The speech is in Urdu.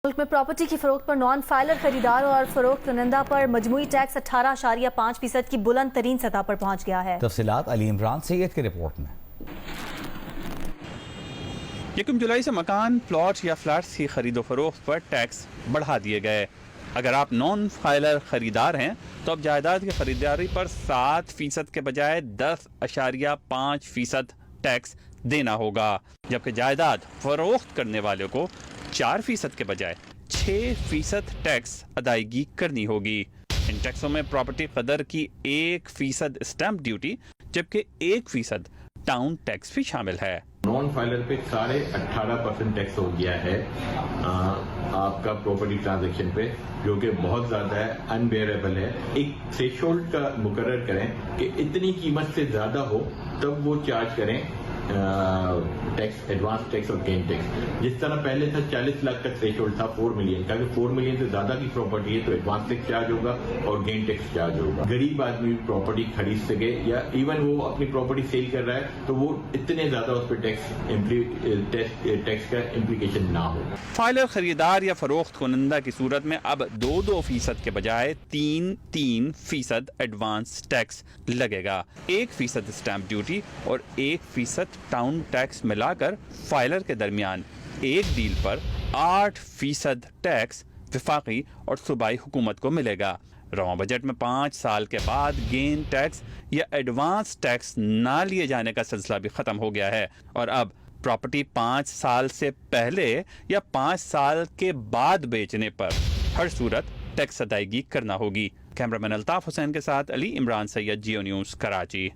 ملک میں پراپرٹی کی فروخت پر نان فائلر خریدار اور فروخت کنندہ پر مجموعی ٹیکس 18.5% کی بلند ترین سطح پر پہنچ گیا ہے۔ تفصیلات علی عمران سید کی رپورٹ میں۔ 1 جولائی سے مکان، پلاٹ یا فلیٹس کی خرید و فروخت پر ٹیکس بڑھا دیے گئے۔ اگر آپ نان فائلر خریدار ہیں تو اب جائیداد کی خریداری پر 7% کے بجائے 10.5% ٹیکس دینا ہوگا، جبکہ جائیداد فروخت کرنے والے کو 4% کے بجائے 6% ٹیکس ادائیگی کرنی ہوگی۔ ان ٹیکسوں میں پراپرٹی قدر کی 1% اسٹیمپ ڈیوٹی جبکہ 1% ٹاؤن ٹیکس بھی شامل ہے۔ نان فائلر پہ 18.5% ٹیکس ہو گیا ہے آپ کا پراپرٹی ٹرانزیکشن پہ، جو کہ بہت زیادہ ہے، انبیئریبل ہے۔ ایک تھریشولڈ کا مقرر کریں کہ اتنی قیمت سے زیادہ ہو تب وہ چارج کریں ٹیکس، ایڈوانس ٹیکس اور گین ٹیکس۔ جس طرح پہلے تھا 40 لاکھ کا تھریشولڈ تھا 4 ملین کا، اگر 4 ملین سے زیادہ کی پراپرٹی ہے تو ایڈوانس ٹیکس چارج ہوگا اور گین ٹیکس چارج ہوگا۔ غریب آدمی بھی پراپرٹی خرید سکے یا ایون وہ اپنی پراپرٹی سیل کر رہا ہے تو وہ اتنے زیادہ اس پہ ٹیکس کا امپلیکیشن نہ ہو۔ فائلر خریدار یا فروخت کنندہ کی صورت میں اب 2% کے بجائے 3% ایڈوانس ٹیکس لگے گا۔ 1% اسٹیمپ ڈیوٹی اور 1% ٹاؤن ٹیکس ملا کر فائلر کے درمیان ایک ڈیل پر 8% ٹیکس وفاقی اور صوبائی حکومت کو ملے گا۔ رواں بجٹ میں 5 سال کے بعد گین ٹیکس یا ایڈوانس ٹیکس نہ لیے جانے کا سلسلہ بھی ختم ہو گیا ہے، اور اب پراپرٹی 5 سال سے پہلے یا 5 سال کے بعد بیچنے پر ہر صورت ٹیکس ادائیگی کرنا ہوگی۔ کیمرہ مین الطاف حسین کے ساتھ علی عمران سید، جیو نیوز، کراچی۔